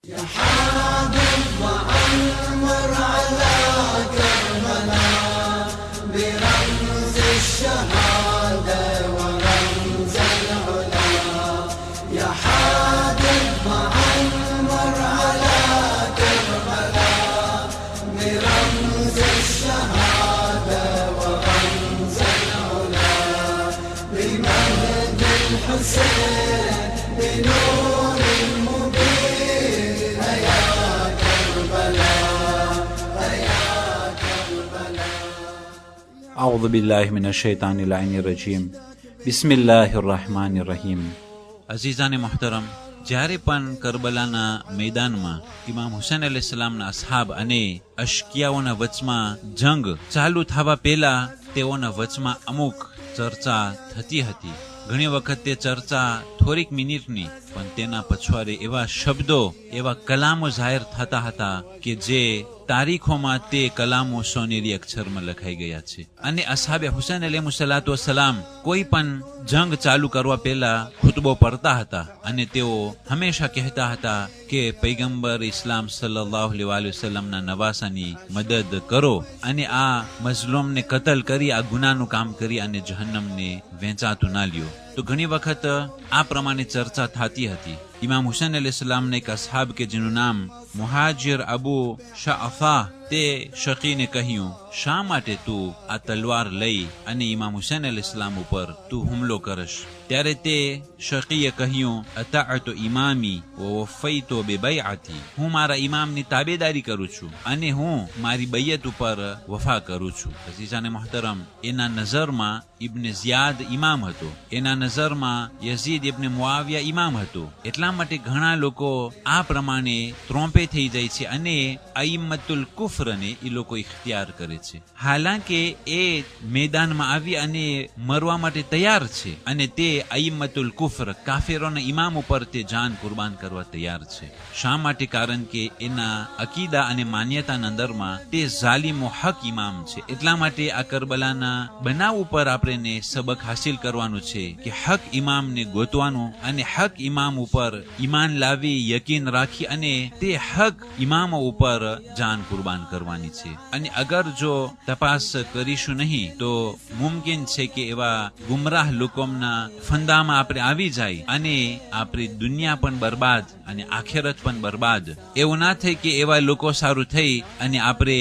يا حابب وعمر على كربلاء برمز الشهادة ورمز العلا. يا حابب وعمر على كربلاء برمز الشهادة ورمز العلا. بمهد الحسين بنور أعوذ بالله من الشیطان اللعین الرجیم. بسم الله الرحمن الرحیم. અઝીઝાને મોહતરમ, જ્યારે પણ કરબલાના મેદાનમાં ઇમામ હુસૈન અલૈહિસ્સલામના અસહાબ અને અશકિયાઓના વચમાં જંગ ચાલુ થવા પહેલા તેઓના વચમાં અમુક ચર્ચા થતી હતી. ઘણી વખત તે ચર્ચા થોડીક મિનિટની, પણ તેના પછવાડે એવા શબ્દો, એવા કલામો જાહેર થતા હતા કે જે તારીખોમાં તે કલામો સોનેરી અક્ષરમાં લખાઈ ગયા છે. અને અસહાબે હુસૈન અલૈહિસ્સલાતુ વસ્સલામ કોઈ પણ જંગ ચાલુ કરવા પહેલા ખુતબો પડતા હતા અને તેઓ હંમેશા કહેતા હતા કે પૈગંબર ઇસ્લામ સલ્લલ્લાહુ અલૈહિ વસલ્લમના નવાસાની મદદ કરો અને આ મઝલૂમને કતલ કરી, આ ગુનાનું કામ કરી અને જહન્નમને વેચાતું ના લ્યો. તો ઘણી વખત આ પ્રમાણે ચર્ચા થતી હતી. ઇમામ હુસૈન અલૈહિસ્સલામને એક અસહાબ કે જેનું નામ મુહાજિર અબુ શાઅફા, તે શકીને કહ્યું, શા માટે તું આ તલવાર લઈ અને ઇમામ હુસૈન અલૈહિસ્સલામ ઉપર તું હુમલો કરશ? ત્યારે તે શકીએ કહ્યું, અતાઅતુ ઇમામી વ વફૈતુ બિબૈઅતી, હું મારા ઇમામની તાબેદારી કરું છું અને હું મારી બૈયત ઉપર વફા કરું છું. અઝીઝાને મોહતરમ, એના નજરમાં ઇબ્ને ઝિયાદ ઇમામ હતો, એના નજરમાં યઝીદ ઇબ્ને મુઆવિયા ઇમામ હતો. એટલા માટે ઘણા લોકો આ પ્રમાણે ત્રોંપે થઈ જાય છે અને અઈમ્મતુલ કુફરને એ લોકો ઇખ્તિયાર કરે છે. હાલાંકે એ મેદાનમાં આવી અને મરવા માટે તૈયાર છે અને તે અઈમ્મતુલ કુફર, કાફિરોના ઇમામ ઉપર તે જાન કુરબાન કરવા તૈયાર છે. શા માટે? કારણ કે એના અકીદા અને માન્યતાના અંદરમાં તે ઝાલિમ હક ઇમામ છે. એટલા માટે આ કરબલાના બનાવ ઉપર આપણે સબક હાસિલ કરવાનું છે કે હક ઇમામને ગોતવાનું અને હક ઇમામ ઉપર ઈમાન લાવી, યકીન રાખી અને તે હક ઇમામો ઉપર જાન કુરબાન કરવાની છે. અને અગર જો તપાસ કરીશું નહીં તો મુમકિન છે કે એવા ગુમરાહ લોકોના ફંદામાં આપણે આવી જાય અને આપણી દુનિયા પણ બરબાદ અને આખિરત પણ બરબાદ. એવું ના થાય કે એવા લોકો સારું થઈ અને આપણે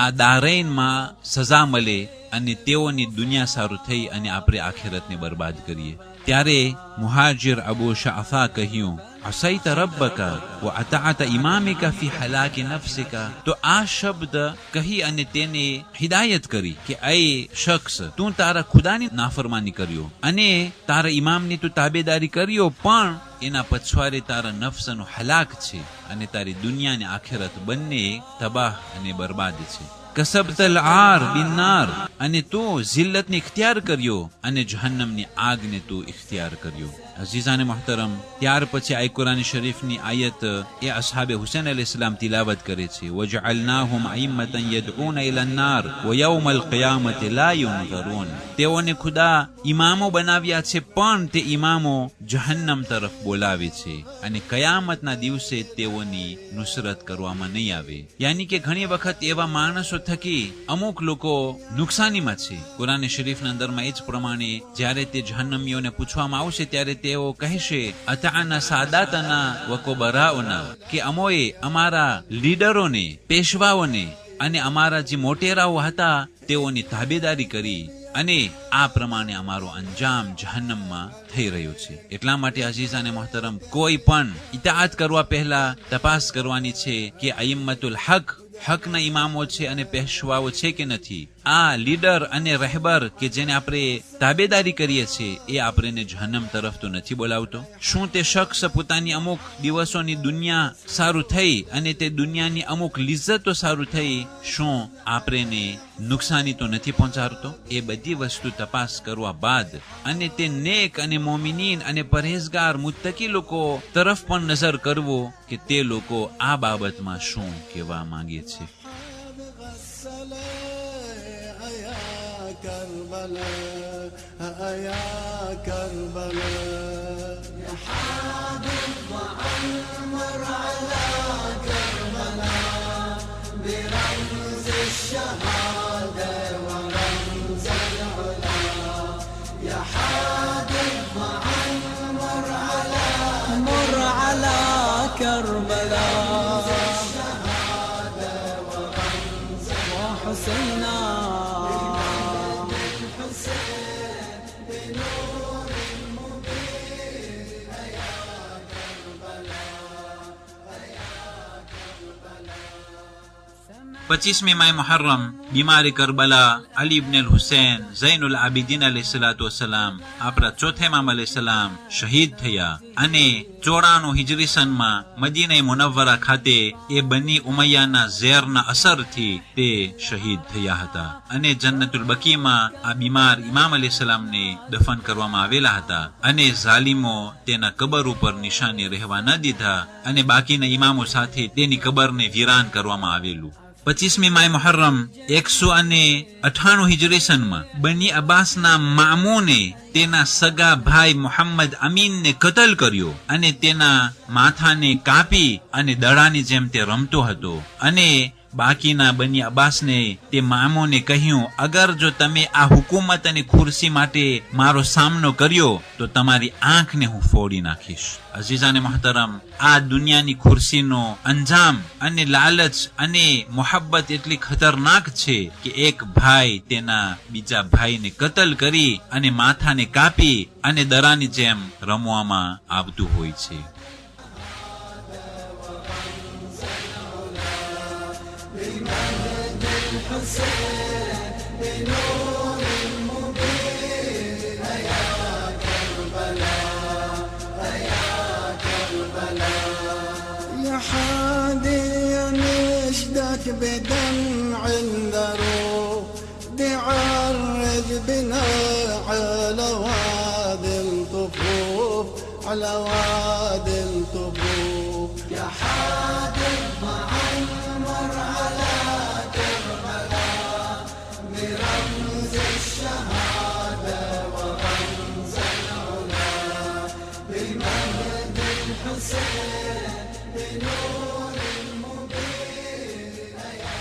આ દારૈનમાં સજા મળે અને તેઓની દુનિયા સારું થઈ અને આપણે આખિરતને બરબાદ કરીએ. ત્યારે મુહાજિર અબુ શાઅફા કહ્યું, અસૈત રબ્બકા વ અતાઅત ઇમામિકા ફી હલાકી નફસિકા. તો આ શબ્દ કહી અને તેને હિદાયત કરી કે એ શખ્સ, તું તારા ખુદાની નાફરમાની કર્યો અને તારા ઇમામની તું તાબેદારી કર્યો, પણ એના પછવાડે તારા નફસનો હલાક છે અને તારી દુનિયા અને આખિરત બંને તબાહ અને બરબાદ છે. કસબતલ આર બિન્નાર, અને તું જિલ્લતને ઇખ્તિયાર કર્યો અને જહન્નમની આગને તું ઇખ્તિયાર કર્યો. અઝીઝાને મોહતરમ, ત્યાર પછી આ કુરાન શરીફની આયત એ અસહાબે હુસૈન અલૈહિસ્સલામ તિલાવત કરે છે, વજઅલનાહુમ અઇમ્મતન યદઉના ઇલા અન્નાર વ યૌમલ કિયામતિ લા યુનઝરૂન. તેઓને ખુદા ઇમામો બનાવ્યા છે, પણ તે ઇમામો જહન્નમ તરફ બોલાવે છે અને કયામતના દિવસે તેઓની નુસરત કરવામાં નહીં આવે. યાની કે ઘણી વખત એવા માણસો થકી અમુક લોકો નુકસાનીમાં છે. કુરાન શરીફના અંદરમાં એ જ પ્રમાણે જ્યારે તે જહન્નમીઓને પૂછવામાં આવશે ત્યારે તેઓ કહેશે, અતાના સાદાતના વ કુબરાઓના, કે અમોએ અમારા લીડરોને, પેશવાઓને અને અમારા જે મોટેરાઓ હતા તેઓની તાબેદારી કરી અને આ પ્રમાણે અમારો અંજામ જહન્નમમાં થઈ રહ્યો છે. એટલા માટે અઝીઝાને મોહતરમ, કોઈ પણ ઇતાઅત કરવા પહેલા તપાસ કરવાની છે કે અઈમ્મતુલ હક, હકના ઇમામો છે અને પેશવાઓ છે કે નથી. આ લીડર અને રહેબર કે જેને આપણે તાબેદારી કરીએ છીએ એ આપણને જહન્નમ તરફ તો નથી બોલાવતો. શું તે શખ્સ પોતાની અમુક દિવસોની દુનિયા સારું થઈ અને તે દુનિયાની અમુક લિજ્જતો સારું થઈ, શું આપણને નુકસાની તો નથી પહોંચાડતો? એ બધી વસ્તુ તપાસ કરવા બાદ અને તે નેક અને મોમિનીન અને પરહેઝગાર મુત્તકી લોકો તરફ પણ નજર કરવો કે તે લોકો આ બાબતમાં શું કહેવા માંગે છે. كربلاء يا كربلاء يا حابب وعمر على كربلاء وحسينا पच्चीसवीं माह मुहर्रम बीमारी करबला अली इब्न हुसैन ઝૈનુલ આબિદીન અલૈહિસ્સલાતુ વસ્સલામ આપણા ચોથા ઇમામ અલૈહિસ્સલામ શહીદ થયા અને 94 હિજરી સનમાં મદીના મુનવ્વરા ખાતે એ બની ઉમૈયાના ઝેરના અસરથી તે શહીદ થયા હતા અને જન્નતુલ બકીમાં આ બીમાર ઇમામ અલૈહિસ્સલામને દફન કરવામાં આવેલા હતા અને ઝાલિમો તેના કબર ઉપર નિશાની રહેવા ન દીધા અને બાકીના ઇમામો સાથે તેની કબરને વીરાન કરવામાં આવેલું 25મી માહ મુહર્રમ 198 હિજરી સનમાં બની અબ્બાસના મામૂને તેના સગા ભાઈ મુહમ્મદ અમીનને કતલ કર્યો અને તેના માથાને કાપી અને દડાની જેમ તે રમતો હતો અને બાકીના બની અબ્બાસને તે મામૂને કહ્યું, અગર જો તમે આ હુકુમત અને ખુરશી માટે મારો સામનો કર્યો તો તમારી આંખને હું ફોડી નાખીશ. અઝીઝાને મહતરમ, આ દુનિયાની ખુરશીનો અંજામ અને લાલચ અને મોહબ્બત એટલી ખતરનાક છે કે એક ભાઈ તેના બીજા ભાઈને કતલ કરી અને માથાને કાપી અને દરાની જેમ રમવામાં આવતું હોય છે. يا حادي نشدك بدمع ذروب تعرج بنا على وادي الطفوف على وادي الطفوف يا حادي معمر على كربلاء برمز الشهادة ورمز العلا بمجد الحسين بنور المبين يا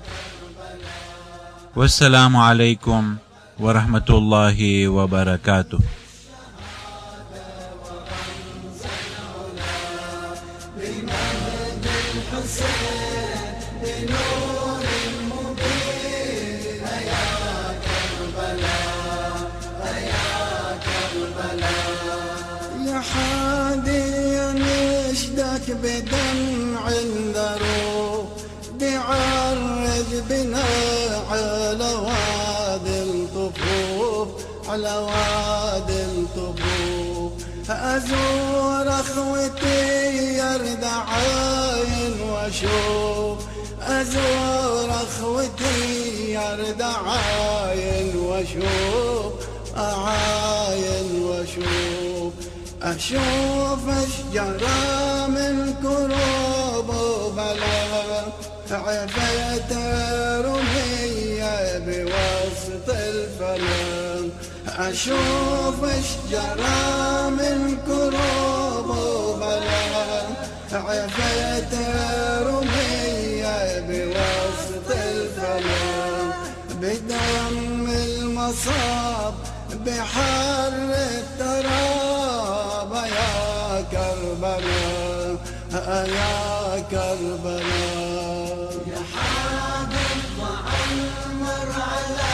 كربلاء. والسلام عليكم ورحمة الله وبركاته. بدمع ذروب تعرج بنا على وادي الطفوف على وادي الطفوف أزور أخوتي يرد عاين واشوف أزور أخوتي يرد عاين واشوف أعاين واشوف أشوف أشجارا من كروب وبلا عفيت رمية بوسط الفلم أشوف أشجارا من كروب وبلا عفيت رمية بوسط الفلم بدم المصاب بحر التراب يا كربلاء يا كربلاء يا حادي معمر على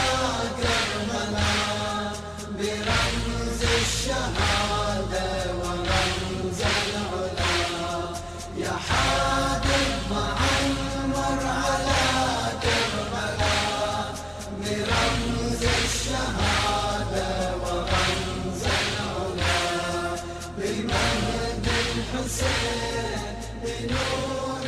كربلاء برمز الشهادة ورمز العلا يا حادي معمر على كربلاء برمز الشهادة ورمز العلا بمجد الحسين بنور